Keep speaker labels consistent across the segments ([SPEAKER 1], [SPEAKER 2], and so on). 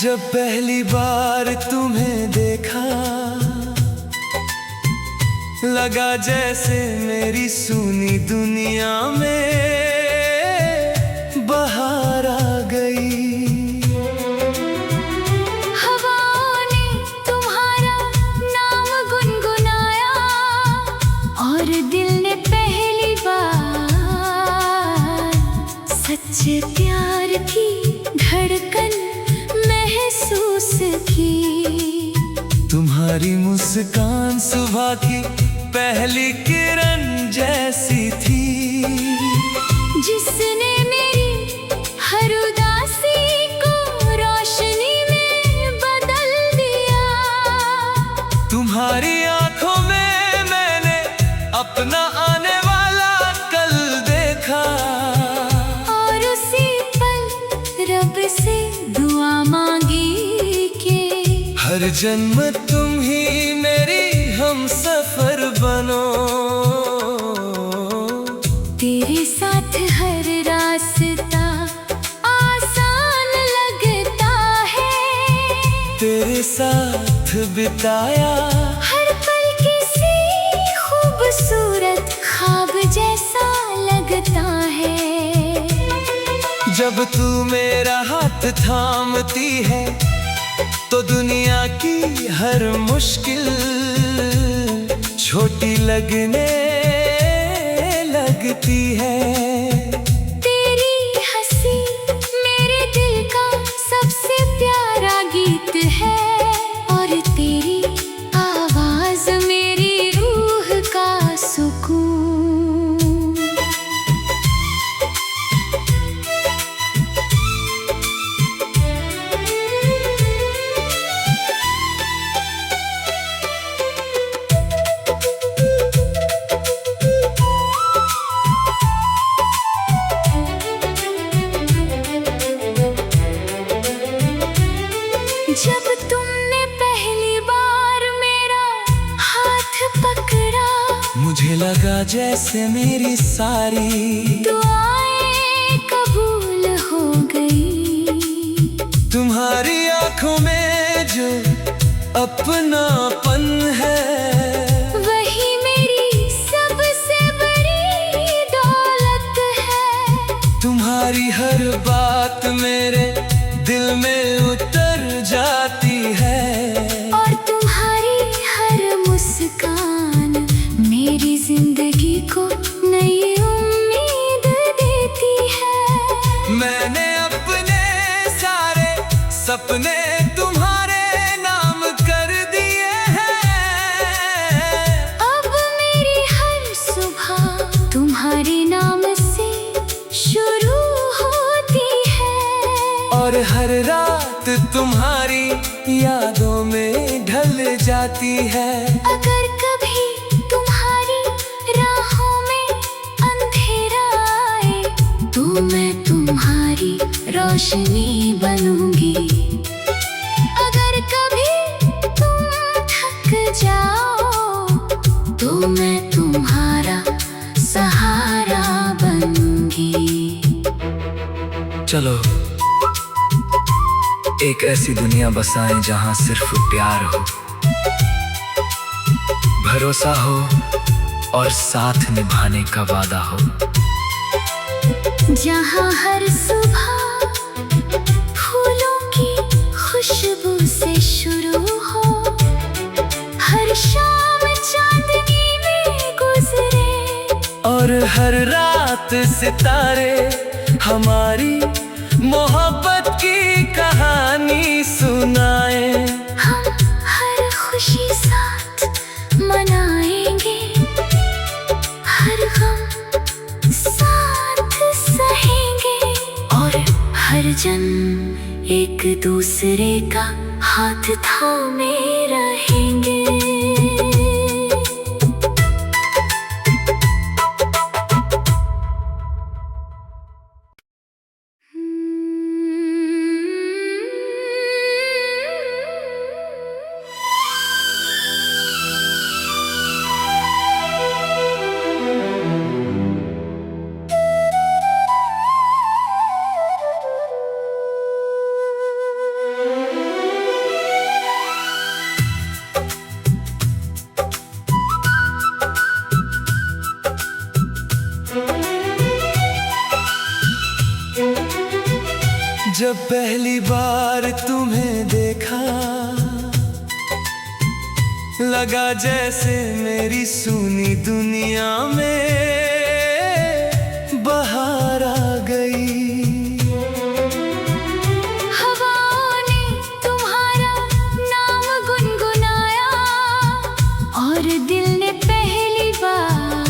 [SPEAKER 1] जब पहली बार तुम्हें देखा, लगा जैसे मेरी सूनी दुनिया में बहार आ गई।
[SPEAKER 2] हवाओं ने तुम्हारा नाम गुनगुनाया और दिल ने पहली बार सच्चे प्यार की धड़कन महसूस की।
[SPEAKER 1] तुम्हारी मुस्कान सुबह की पहली किरण जैसी थी,
[SPEAKER 2] जिसने मेरी हर उदासी को रोशनी में बदल दिया।
[SPEAKER 1] तुम्हारी आंखों में मैंने अपना आने वाला कल देखा,
[SPEAKER 2] और उसी पल रब से दुआ मांगी कि
[SPEAKER 1] हर जन्म तुम ही मेरी हम सफर बनो।
[SPEAKER 2] तेरे साथ हर रास्ता आसान लगता है,
[SPEAKER 1] तेरे साथ बिताया
[SPEAKER 2] हर पल किसी खूबसूरत ख्वाब जैसा लगता है।
[SPEAKER 1] जब तू मेरा हाथ थामती है तो दुनिया की हर मुश्किल छोटी लगने लगती है।
[SPEAKER 2] तेरी हंसी मेरे दिल का सबसे प्यारा गीत है, और तेरी आवाज मेरी रूह का सुकून। जब तुमने पहली बार मेरा हाथ पकड़ा,
[SPEAKER 1] मुझे लगा जैसे मेरी सारी
[SPEAKER 2] दुआएं कबूल हो गई।
[SPEAKER 1] तुम्हारी आंखों में जो अपनापन है,
[SPEAKER 2] वही मेरी सबसे बड़ी दौलत है।
[SPEAKER 1] तुम्हारी हर बात मेरे दिल में उतर जाती है,
[SPEAKER 2] और तुम्हारी हर मुस्कान मेरी जिंदगी को नई उम्मीद देती है।
[SPEAKER 1] मैंने अपने सारे सपने तुम्हारे नाम कर दिए हैं।
[SPEAKER 2] अब मेरी हर सुबह तुम्हारे नाम से शुरू होती है,
[SPEAKER 1] और हर रात तुम्हारी यादों में ढल जाती है।
[SPEAKER 2] अगर कभी तुम्हारी राहों में अंधेरा आए तो मैं तुम्हारी रोशनी बनूंगी। अगर कभी तुम थक जाओ तो मैं तुम्हारा सहारा बनूंगी।
[SPEAKER 1] चलो एक ऐसी दुनिया बसाएं जहां सिर्फ प्यार हो, भरोसा हो और साथ निभाने का वादा हो।
[SPEAKER 2] जहाँ हर सुबह फूलों की खुशबू से शुरू हो, हर शाम चांदनी में गुजरे,
[SPEAKER 1] और हर रात सितारे हमारी मोहब्बत की कहानी सुनाए।
[SPEAKER 2] हम हर खुशी साथ मनाएंगे, हर गम साथ सहेंगे, और हर जन्म एक दूसरे का हाथ थामे रहेंगे।
[SPEAKER 1] जब पहली बार तुम्हें देखा, लगा जैसे मेरी सूनी दुनिया में बहार आ गई।
[SPEAKER 2] हवाओं ने तुम्हारा नाम गुनगुनाया और दिल ने पहली बार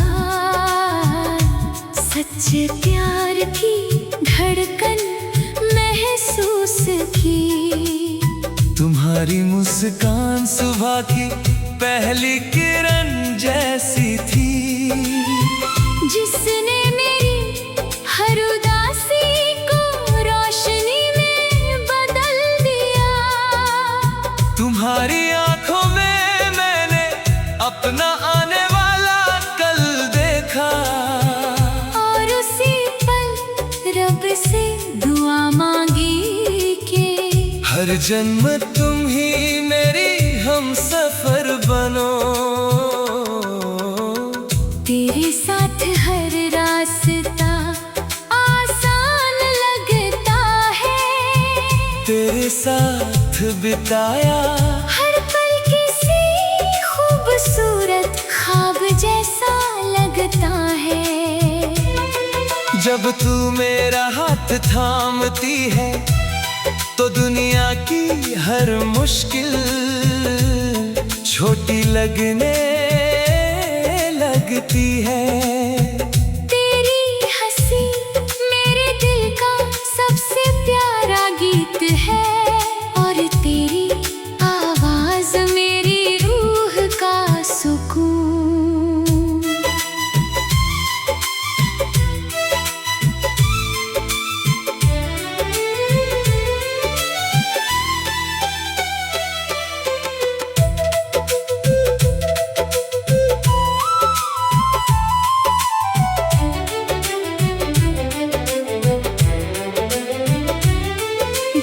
[SPEAKER 2] सच्चे प्यार की धड़कन महसूस की।
[SPEAKER 1] तुम्हारी मुस्कान सुबह की पहली किरण जैसी थी,
[SPEAKER 2] जिसने मेरी हर उदासी को रोशनी में बदल दिया।
[SPEAKER 1] तुम्हारी आंखों में मैंने अपना आने वाला कल देखा,
[SPEAKER 2] और उसी पल रब से दुआ मांगी कि
[SPEAKER 1] हर जन्म तुम ही मेरी हम सफर बनो।
[SPEAKER 2] तेरे साथ हर रास्ता आसान लगता है,
[SPEAKER 1] तेरे साथ बिताया
[SPEAKER 2] हर पल किसी खूबसूरत ख्वाब जैसा लगता है।
[SPEAKER 1] जब तू मेरा हाथ थामती है तो दुनिया की हर मुश्किल छोटी लगने लगती है।
[SPEAKER 2] तेरी हंसी मेरे दिल का सबसे प्यारा गीत है, और तेरी आवाज मेरी रूह का सुकून।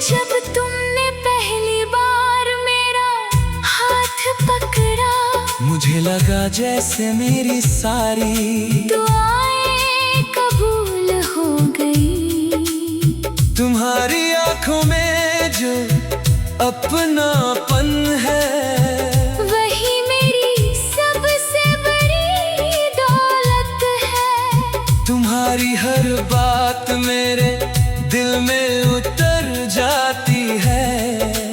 [SPEAKER 2] जब तुमने पहली बार मेरा हाथ पकड़ा,
[SPEAKER 1] मुझे लगा जैसे मेरी सारी
[SPEAKER 2] दुआएं कबूल हो गई।
[SPEAKER 1] तुम्हारी आंखों में जो अपनापन है,
[SPEAKER 2] वही मेरी सबसे बड़ी दौलत है।
[SPEAKER 1] तुम्हारी हर बात मेरे दिल में उतर जाती है,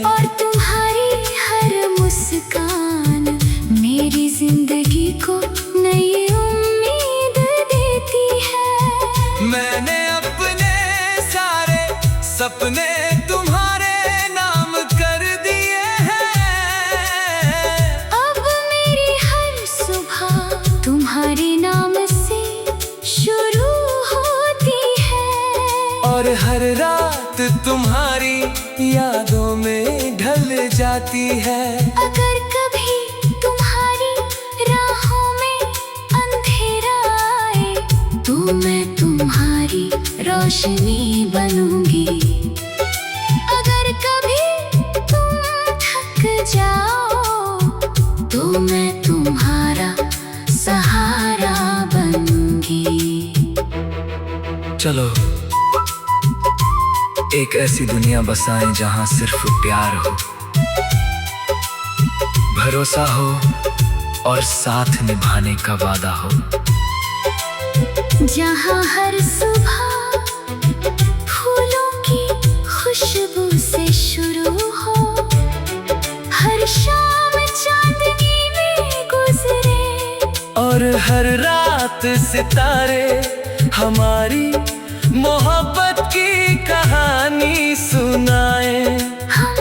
[SPEAKER 2] और तुम्हारी हर मुस्कान मेरी जिंदगी को नई उम्मीद देती है।
[SPEAKER 1] मैंने अपने सारे सपने तुम्हारे नाम कर दिए हैं।
[SPEAKER 2] अब मेरी हर सुबह तुम्हारे नाम से शुरू होती है,
[SPEAKER 1] और हर रात तुम्हारी यादों में ढल जाती है।
[SPEAKER 2] अगर कभी तुम्हारी राहों में अंधेरा आए तो मैं तुम्हारी रोशनी बनूंगी। अगर कभी तुम थक जाओ तो मैं तुम्हारा सहारा बनूंगी।
[SPEAKER 3] चलो एक ऐसी दुनिया बसाएं जहां सिर्फ प्यार हो, भरोसा हो और साथ निभाने का वादा हो।
[SPEAKER 2] जहां हर सुबह फूलों की खुशबू से शुरू हो, हर शाम चांदनी में गुजरे,
[SPEAKER 1] और हर रात सितारे हमारी मोहब्बत की कहानी सुनाए।
[SPEAKER 2] हम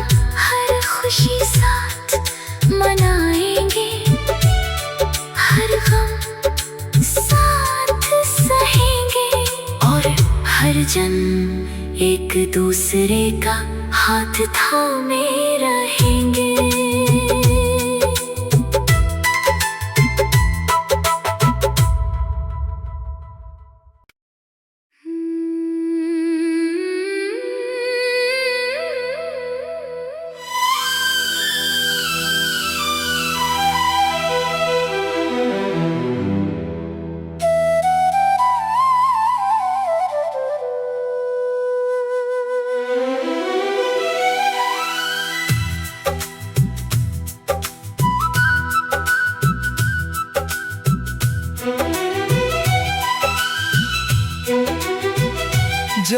[SPEAKER 2] हर खुशी साथ मनाएंगे, हर गम साथ सहेंगे, और हर जन्म एक दूसरे का हाथ थामे रहेंगे।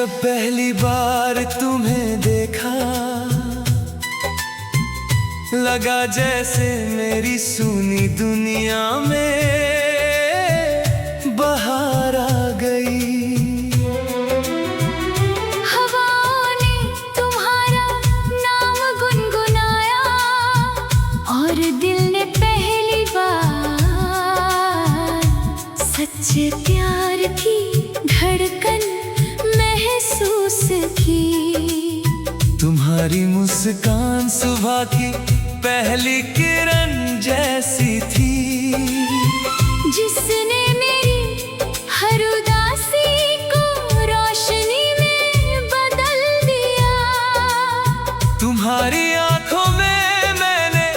[SPEAKER 1] जब पहली बार तुम्हें देखा, लगा जैसे मेरी सुनी दुनिया में बहार आ गई।
[SPEAKER 2] हवाओं ने तुम्हारा नाम गुनगुनाया और दिल ने पहली बार सच्चे प्यार की धड़कन महसूस की।
[SPEAKER 1] तुम्हारी मुस्कान सुबह की पहली किरण जैसी थी,
[SPEAKER 2] जिसने मेरी हर उदासी को रोशनी में बदल दिया।
[SPEAKER 1] तुम्हारी आंखों में मैंने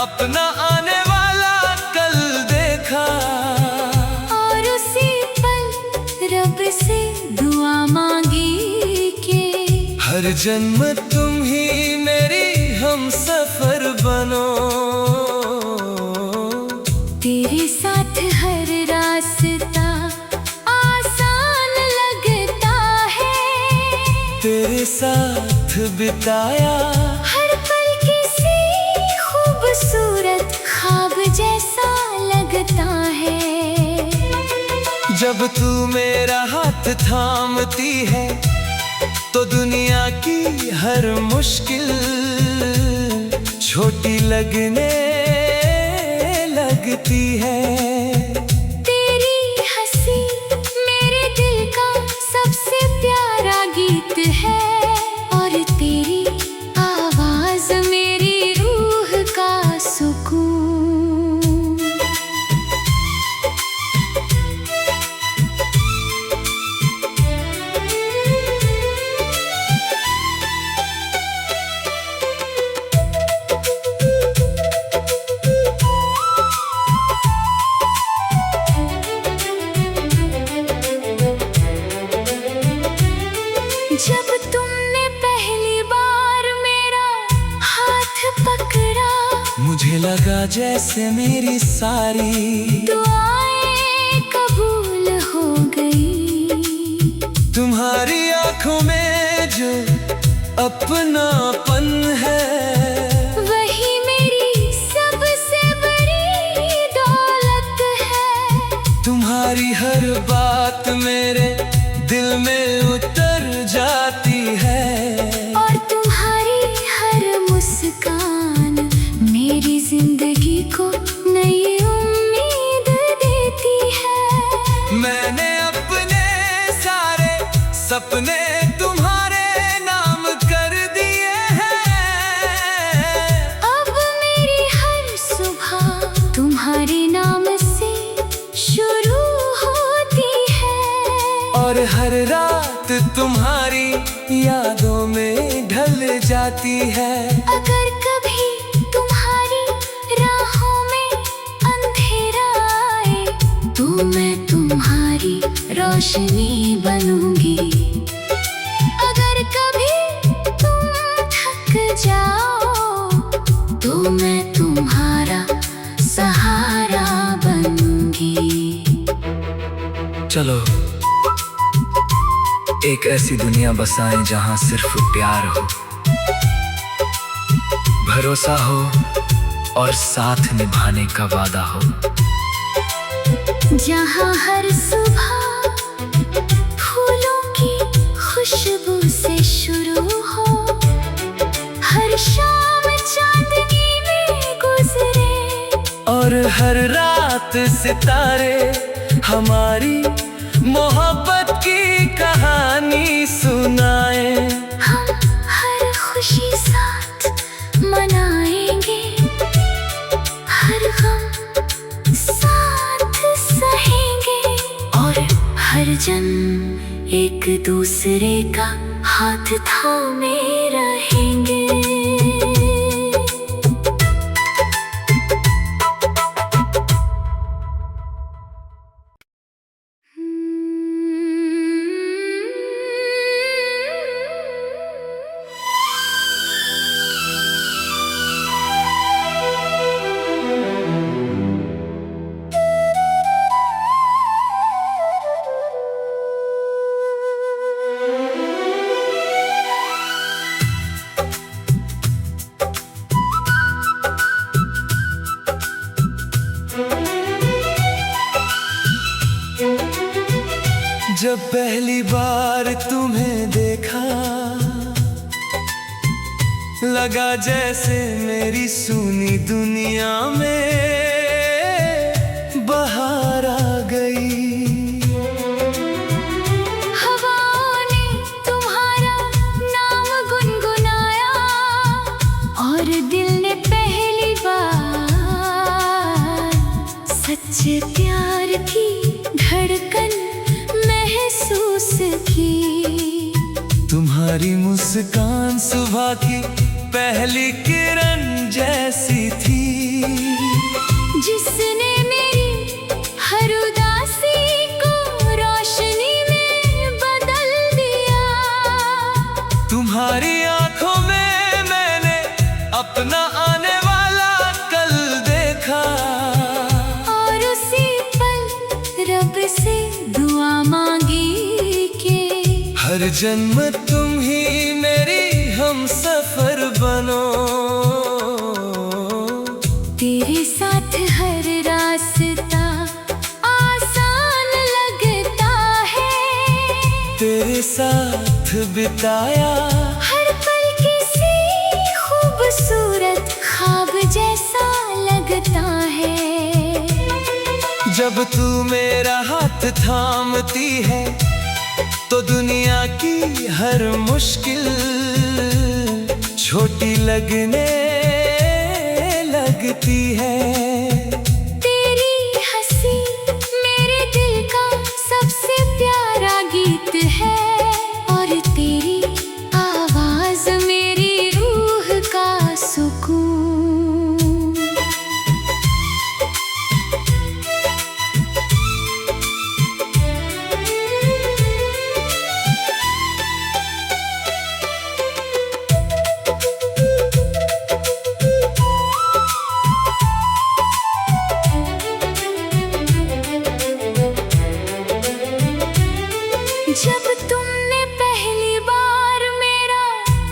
[SPEAKER 1] अपना आने वाला कल देखा,
[SPEAKER 2] और उसी पल रब से दुआ मांगी कि
[SPEAKER 1] हर जन्म तुम ही मेरी हम सफर बनो।
[SPEAKER 2] तेरे साथ हर रास्ता आसान लगता है,
[SPEAKER 1] तेरे साथ बिताया
[SPEAKER 2] हर पल किसी खूबसूरत ख्वाब जैसा लगता है।
[SPEAKER 1] जब तू मेरा हाथ थामती है तो दुनिया की हर मुश्किल छोटी लगने लगती है।
[SPEAKER 2] तेरी हंसी मेरे दिल का सबसे प्यारा गीत है, और तेरी आवाज मेरी रूह का सुकून। जब तुमने पहली बार मेरा हाथ पकड़ा,
[SPEAKER 1] मुझे लगा जैसे मेरी सारी
[SPEAKER 2] दुआएं कबूल हो गई।
[SPEAKER 1] तुम्हारी आंखों में जो अपनापन है,
[SPEAKER 2] वही मेरी सबसे बड़ी दौलत है।
[SPEAKER 1] तुम्हारी हर बात मेरे दिल में उतर जाती है,
[SPEAKER 2] और तुम्हारी हर मुस्कान मेरी जिंदगी को नई उम्मीद देती है।
[SPEAKER 1] मैंने अपने सारे सपने तुम्हारे नाम कर दिए हैं।
[SPEAKER 2] अब मेरी हर सुबह तुम्हारे नाम से शुरू होती है,
[SPEAKER 1] और हर रात तुम्हारी यादों में ढल जाती है।
[SPEAKER 2] अगर कभी तुम्हारी राहों में अंधेरा आए तो मैं तुम्हारी रोशनी बनूंगी। अगर कभी तुम थक जाओ तो मैं तुम्हारा सहारा बनूंगी।
[SPEAKER 3] चलो एक ऐसी दुनिया बसाएं जहां सिर्फ प्यार हो, भरोसा हो और साथ निभाने का वादा हो।
[SPEAKER 2] जहाँ हर सुबह फूलों की खुशबू से शुरू हो, हर शाम चांदनी में गुजरे,
[SPEAKER 1] और हर रात सितारे हमारी मोहब्बत की कहानी सुनाए।
[SPEAKER 2] हम हर खुशी साथ मनाएंगे, हर गम साथ सहेंगे, और हर जन्म एक दूसरे का हाथ थामे रहेंगे।
[SPEAKER 1] जब पहली बार तुम्हें देखा, लगा जैसे मेरी सूनी दुनिया में बहार आ गई।
[SPEAKER 2] हवाओं ने तुम्हारा नाम गुनगुनाया और दिल ने पहली बार सच्चे प्यार की धड़कन महसूस की।
[SPEAKER 1] तुम्हारी मुस्कान सुबह की पहली किरण जैसी थी,
[SPEAKER 2] जिसने मेरी हर उदासी को रोशनी में बदल दिया।
[SPEAKER 1] तुम्हारी आंखों में मैंने अपना आने वाला कल देखा,
[SPEAKER 2] और उसी पल रब से दुआ मांगी कि
[SPEAKER 1] हर जन्म तुम ही मेरी हम सफर बनो।
[SPEAKER 2] तेरे साथ हर रास्ता आसान लगता है,
[SPEAKER 1] तेरे साथ बिताया
[SPEAKER 2] हर पल किसी खूबसूरत ख्वाब जैसा लगता है।
[SPEAKER 1] जब तू मेरा हाथ थामती है तो दुनिया की हर मुश्किल छोटी लगने लगती है।
[SPEAKER 2] तेरी हंसी मेरे दिल का सबसे प्यारा गीत है, और तेरी आवाज मेरी रूह का सुकून। जब तुमने पहली बार मेरा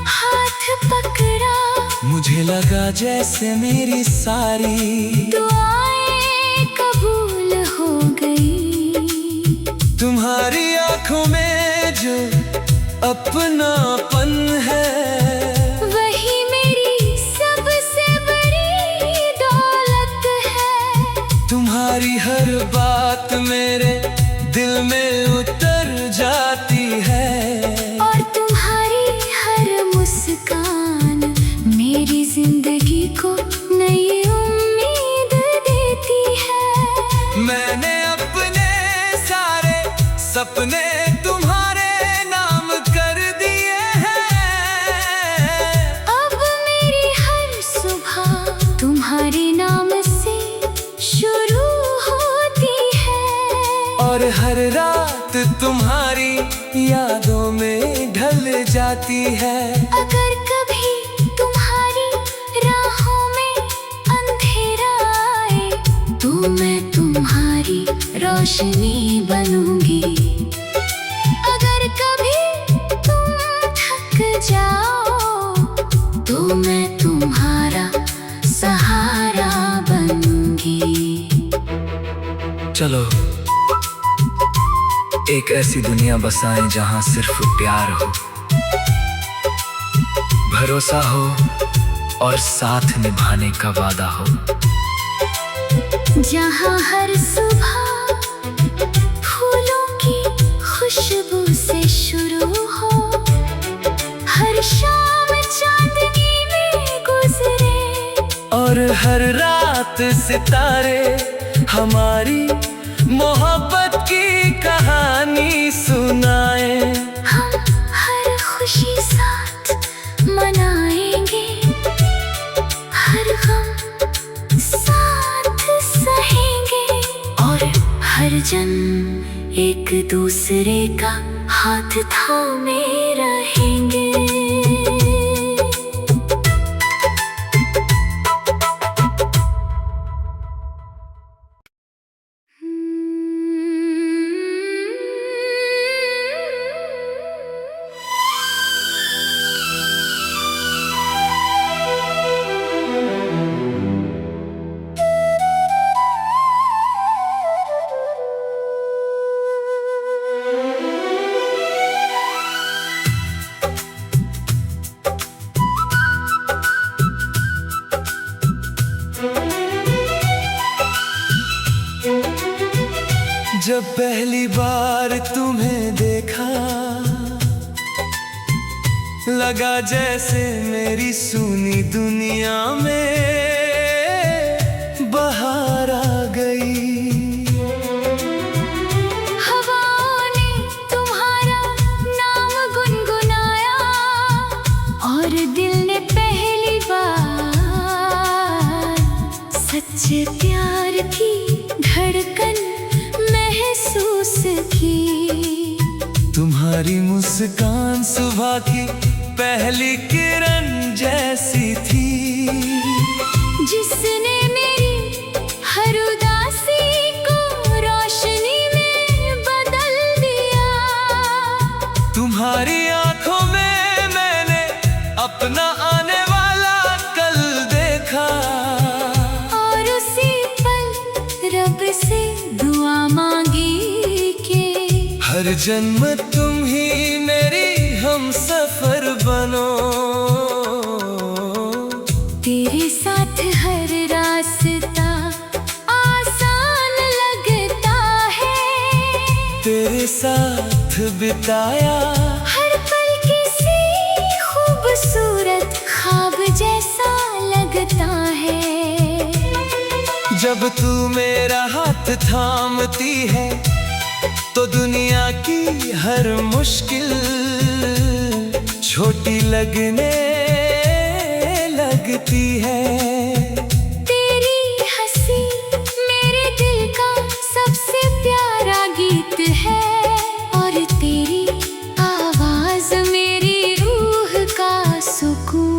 [SPEAKER 2] हाथ पकड़ा,
[SPEAKER 1] मुझे लगा जैसे मेरी सारी
[SPEAKER 2] दुआएं कबूल हो गई।
[SPEAKER 1] तुम्हारी आंखों में जो अपनापन है,
[SPEAKER 2] वही मेरी सबसे बड़ी दौलत है।
[SPEAKER 1] तुम्हारी हर बात मेरे दिल में उतर जाती है,
[SPEAKER 2] और तुम्हारी हर मुस्कान मेरी जिंदगी को नई उम्मीद देती है।
[SPEAKER 1] मैंने अपने सारे सपने तुम्हारे नाम कर दिए हैं।
[SPEAKER 2] अब मेरी हर सुबह तुम्हारे नाम से शुरू होती है,
[SPEAKER 1] और हर रात तुम्हारी यादों में ढल जाती है।
[SPEAKER 2] अगर कभी तुम्हारी राहों में अंधेरा आए तो मैं तुम्हारी रोशनी बनूंगी। अगर कभी तुम थक जाओ तो मैं तुम्हारा सहारा बनूंगी।
[SPEAKER 3] चलो एक ऐसी दुनिया बसाएं जहां सिर्फ प्यार हो, भरोसा हो और साथ निभाने का वादा हो।
[SPEAKER 2] जहाँ हर सुबह फूलों की खुशबू से शुरू हो, हर शाम चांदनी में गुजरे,
[SPEAKER 1] और हर रात सितारे हमारी मोहब्बत की कहानी सुनाए।
[SPEAKER 2] हम हर खुशी साथ मनाएंगे, हर गम साथ सहेंगे, और हर जन्म एक दूसरे का हाथ थामे रहेंगे।
[SPEAKER 1] जब पहली बार तुम्हें देखा, लगा जैसे मेरी सूनी दुनिया में बहार आ गई।
[SPEAKER 2] हवाओं ने तुम्हारा नाम गुनगुनाया और दिल ने पहली बार सच्चे प्यार की धड़कन महसूस की।
[SPEAKER 1] तुम्हारी मुस्कान सुबह की पहली किरण जैसी थी,
[SPEAKER 2] जिसने मेरी हर उदासी को रोशनी में बदल दिया।
[SPEAKER 1] तुम्हारी आंखों में मैंने अपना आने वाला कल देखा,
[SPEAKER 2] और उसी पल रब से दुआ मांगी कि
[SPEAKER 1] हर जन्म तुम ही मेरी हम सफर बनो।
[SPEAKER 2] तेरे साथ हर रास्ता आसान लगता है,
[SPEAKER 1] तेरे साथ बिताया
[SPEAKER 2] हर पल किसी खूबसूरत ख्वाब जैसा लगता है।
[SPEAKER 1] जब तू मेरा हाथ थामती है तो दुनिया की हर मुश्किल छोटी लगने लगती है।
[SPEAKER 2] तेरी हंसी मेरे दिल का सबसे प्यारा गीत है, और तेरी आवाज मेरी रूह का सुकून।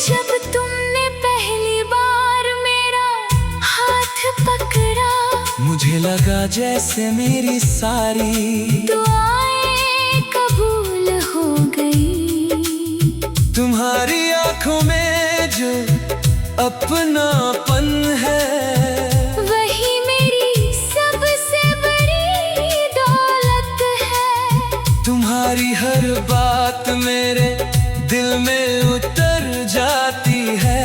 [SPEAKER 2] जब तुमने पहली बार मेरा हाथ पकड़ा,
[SPEAKER 1] मुझे लगा जैसे मेरी सारी
[SPEAKER 2] दुआएं कबूल हो गई।
[SPEAKER 1] तुम्हारी आंखों में जो अपनापन है,
[SPEAKER 2] वही मेरी सबसे बड़ी दौलत है।
[SPEAKER 1] तुम्हारी हर बात मेरे दिल में उतर जाती है,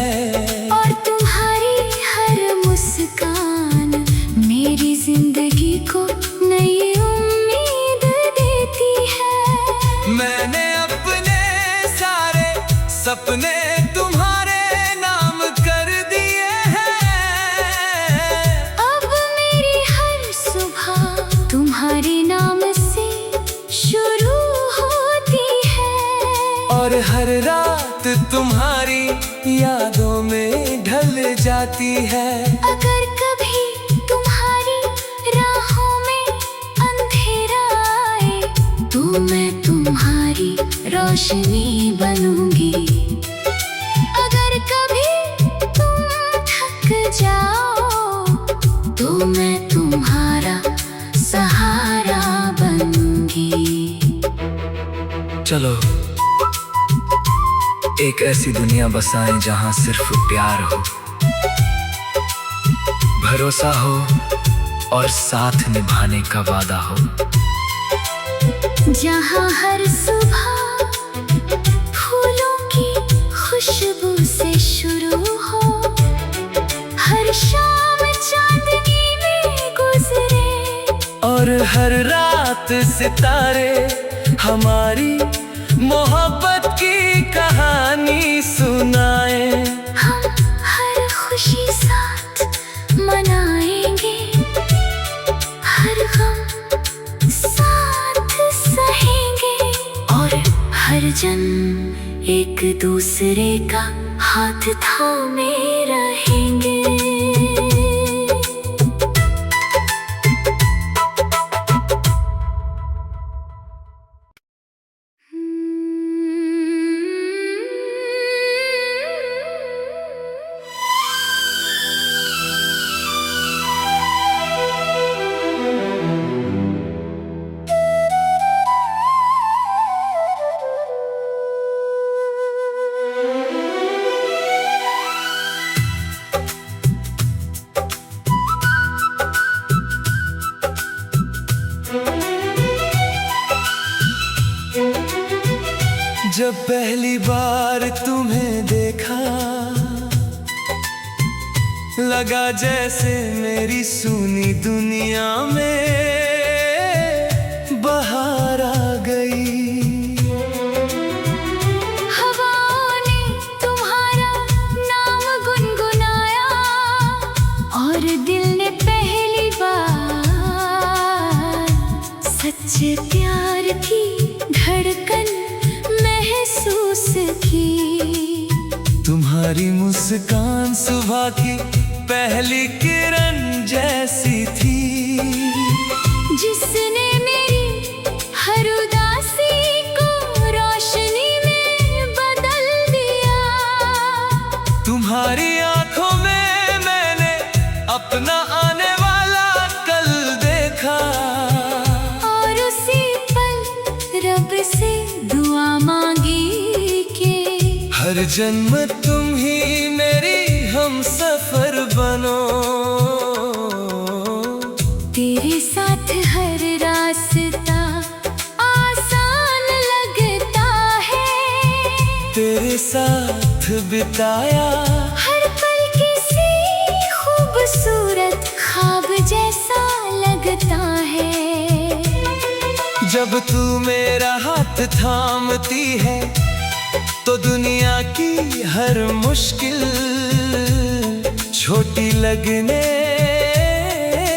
[SPEAKER 2] और तुम्हारी हर मुस्कान मेरी जिंदगी को नई उम्मीद देती है।
[SPEAKER 1] मैंने अपने सारे सपने तुम्हारे नाम कर दिए हैं।
[SPEAKER 2] अब मेरी हर सुबह तुम्हारे नाम से शुरू होती है,
[SPEAKER 1] और हर रात तुम्हारी यादों में ढल जाती है।
[SPEAKER 2] अगर कभी तुम्हारी राहों में अंधेरा आए, तो मैं तुम्हारी रोशनी बनूंगी। अगर कभी तुम थक जाओ, तो मैं तुम्हारा सहारा बनूंगी।
[SPEAKER 3] चलो एक ऐसी दुनिया बसाएं जहां सिर्फ प्यार हो, भरोसा हो और साथ निभाने का वादा हो।
[SPEAKER 2] जहाँ हर सुबह फूलों की खुशबू से शुरू हो, हर शाम चांदनी में गुजरे,
[SPEAKER 1] और हर रात सितारे हमारी मोहब्बत की कहानी सुनाए।
[SPEAKER 2] हम हर खुशी साथ मनाएंगे, हर गम साथ सहेंगे, और हर जन्म एक दूसरे का हाथ थामे रहेंगे।
[SPEAKER 1] जब पहली बार तुम्हें देखा, लगा जैसे मेरी सुनी दुनिया में बहार आ गई।
[SPEAKER 2] हवाओं ने तुम्हारा नाम गुनगुनाया और दिल ने पहली बार सच्चे प्यार की धड़कन महसूस की।
[SPEAKER 1] तुम्हारी मुस्कान सुबह की पहली किरण जैसी थी,
[SPEAKER 2] जिसने मेरी हर उदासी को रोशनी में बदल दिया।
[SPEAKER 1] तुम्हारी आंखों में मैंने अपना आने वाला कल देखा,
[SPEAKER 2] और उसी पल रब से दुआ मांगी कि
[SPEAKER 1] हर जन्म तुम ही मेरी हम सफर बनो।
[SPEAKER 2] तेरे साथ हर रास्ता आसान लगता है,
[SPEAKER 1] तेरे साथ बिताया
[SPEAKER 2] हर पल किसी खूबसूरत ख्वाब जैसा लगता है।
[SPEAKER 1] जब तू मेरा हाथ थामती है तो दुनिया की हर मुश्किल छोटी लगने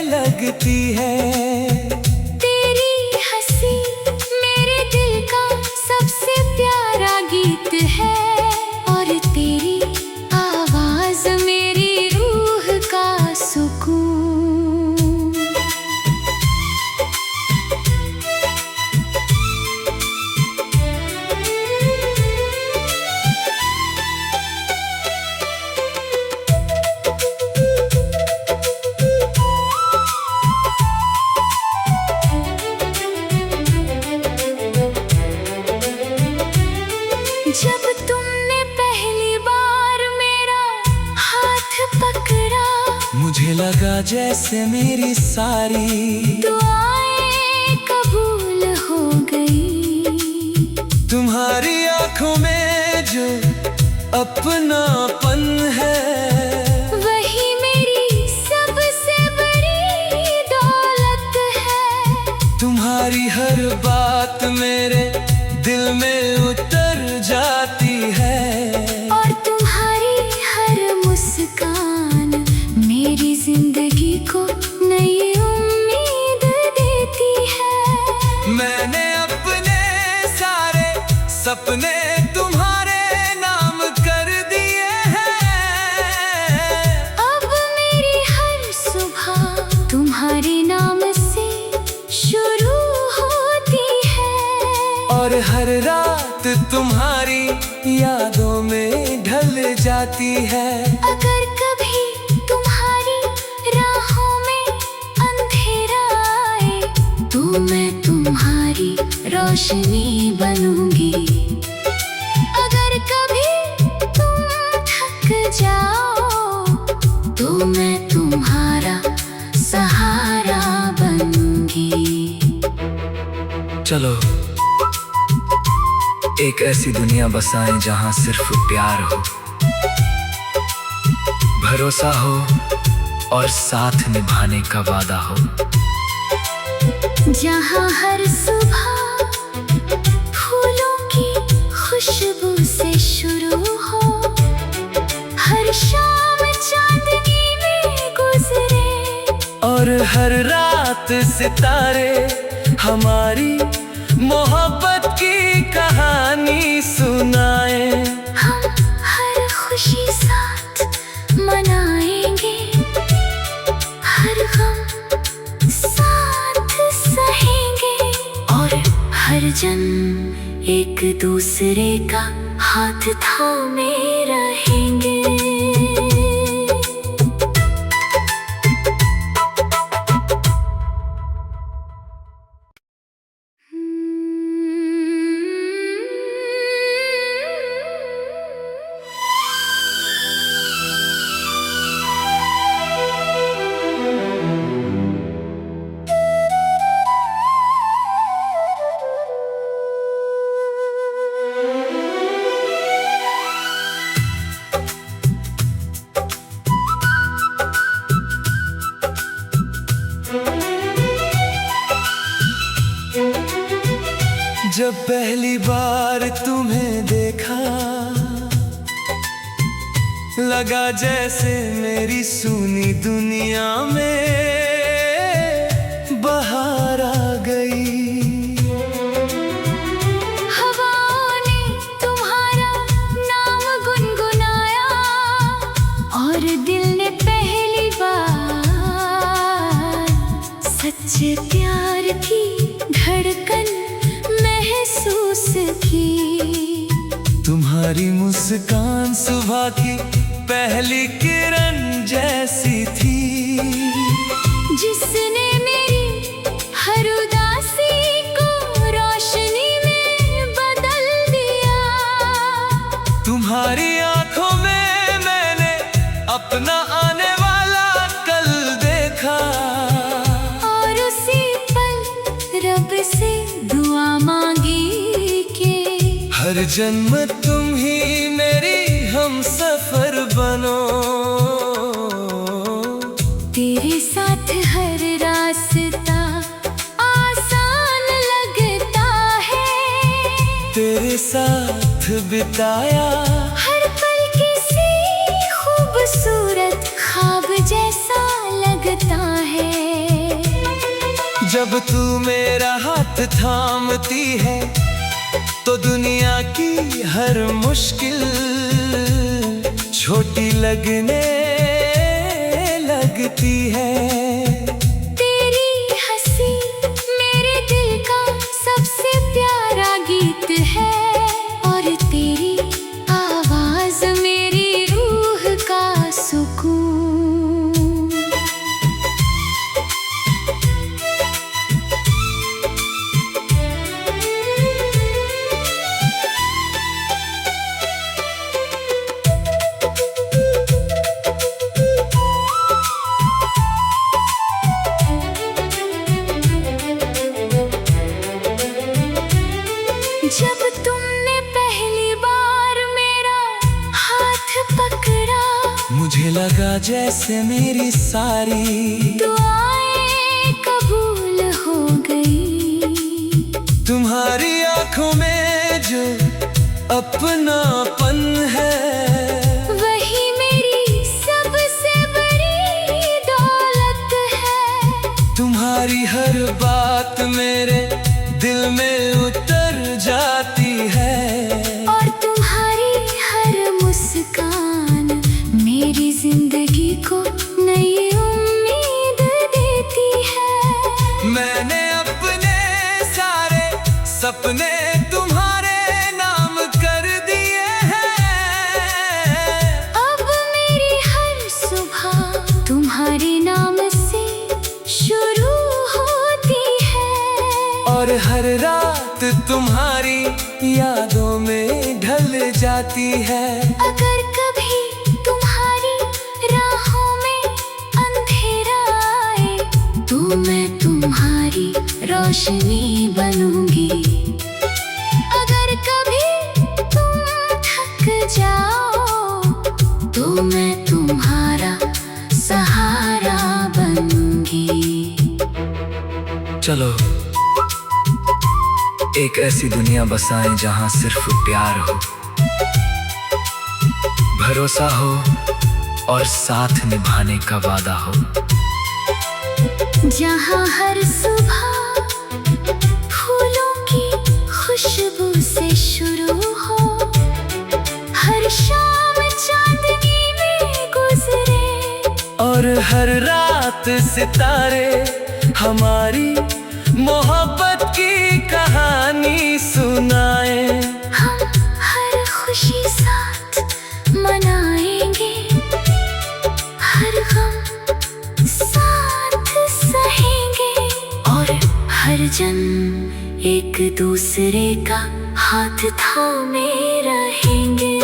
[SPEAKER 1] लगती है।
[SPEAKER 2] तेरी हंसी मेरे दिल का सबसे प्यारा गीत है, और तेरी आवाज मेरी रूह का सुकून। जब तुमने पहली बार मेरा हाथ पकड़ा,
[SPEAKER 1] मुझे लगा जैसे मेरी सारी
[SPEAKER 2] दुआएं कबूल हो गई।
[SPEAKER 1] तुम्हारी आंखों में जो अपनापन है,
[SPEAKER 2] वही मेरी सबसे बड़ी दौलत है।
[SPEAKER 1] तुम्हारी हर बात मेरे दिल में उतर जाती है,
[SPEAKER 2] और तुम्हारी हर मुस्कान मेरी जिंदगी को नई उम्मीद देती है।
[SPEAKER 1] मैंने अपने सारे सपने तुम्हारे नाम कर दिए हैं।
[SPEAKER 2] अब मेरी हर सुबह तुम्हारे नाम से शुरू होती है,
[SPEAKER 1] और हर रात तुम्हारी यादों में ढल जाती है।
[SPEAKER 2] अगर कभी तुम्हारी राहों में अंधेरा आए, तो मैं तुम्हारी रोशनी बनूंगी। अगर कभी तुम थक जाओ, तो मैं तुम्हारा सहारा बनूंगी।
[SPEAKER 3] चलो एक ऐसी दुनिया बसाएं जहां सिर्फ प्यार हो, भरोसा हो और साथ निभाने का वादा हो।
[SPEAKER 2] जहाँ हर सुबह फूलों की खुशबू से शुरू हो, हर शाम चांदनी में गुजरे,
[SPEAKER 1] और हर रात सितारे हमारी मोहब्बत की कहानी सुनाए।
[SPEAKER 2] हम हर खुशी साथ मनाएंगे, हर गम साथ सहेंगे, और हर जन्म एक दूसरे का हाथ थामे रहेंगे।
[SPEAKER 1] जब पहली बार तुम्हें देखा, लगा जैसे मेरी सूनी दुनिया में बहार आ गई।
[SPEAKER 2] हवाओं ने तुम्हारा नाम गुनगुनाया और दिल ने पहली बार सच्चे प्यार की धड़कन महसूस की।
[SPEAKER 1] तुम्हारी मुस्कान सुबह की पहली किरण जैसी थी,
[SPEAKER 2] जिसने मेरी हर उदासी को रोशनी में बदल दिया।
[SPEAKER 1] तुम्हारी आंखों में मैंने अपना आने वाला कल देखा,
[SPEAKER 2] और उसी पल रब से दुआ मांगी कि
[SPEAKER 1] हर जन्म तुम ही मेरी हम सफर बनो।
[SPEAKER 2] तेरे साथ हर रास्ता आसान लगता है,
[SPEAKER 1] तेरे साथ बिताया
[SPEAKER 2] हर पल किसी खूबसूरत ख्वाब जैसा लगता है।
[SPEAKER 1] जब तू मेरा हाथ थामती है तो दुनिया की हर मुश्किल छोटी लगने लगती है।
[SPEAKER 2] तेरी हंसी मेरे दिल का सबसे प्यारा गीत है, और तेरी आवाज मेरी रूह का सुकून। जब तुमने पहली बार मेरा हाथ पकड़ा,
[SPEAKER 1] मुझे लगा जैसे मेरी सारी
[SPEAKER 2] दुआएं कबूल हो गई।
[SPEAKER 1] तुम्हारी आंखों में जो अपनापन है,
[SPEAKER 2] वही मेरी सबसे बड़ी दौलत है।
[SPEAKER 1] तुम्हारी हर बात मेरे दिल में उतर जाती है,
[SPEAKER 2] और तुम्हारी हर मुस्कान मेरी जिंदगी को नई उम्मीद देती है।
[SPEAKER 1] मैंने अपने सारे सपने तुम्हारे नाम कर दिए हैं।
[SPEAKER 2] अब मेरी हर सुबह तुम्हारे नाम से शुरू होती है,
[SPEAKER 1] और हर रात तुम्हारी यादों में ढल जाती है।
[SPEAKER 2] अगर कभी तुम्हारी राहों में अंधेरा आए तो मैं तुम्हारी रोशनी बनूंगी। अगर कभी तुम थक जाओ तो मैं तुम्हारा सहारा बनूंगी।
[SPEAKER 3] चलो एक ऐसी दुनिया बसाएं जहां सिर्फ प्यार हो, भरोसा हो और साथ निभाने का वादा हो।
[SPEAKER 2] जहाँ हर सुबह फूलों की खुशबू से शुरू हो, हर शाम चांदनी में गुजरे,
[SPEAKER 1] और हर रात सितारे हमारी मोहब्बत की कहानी सुनाए।
[SPEAKER 2] हम हर खुशी साथ मनाएंगे, हर गम साथ सहेंगे, और हर जन्म एक दूसरे का हाथ थामे रहेंगे।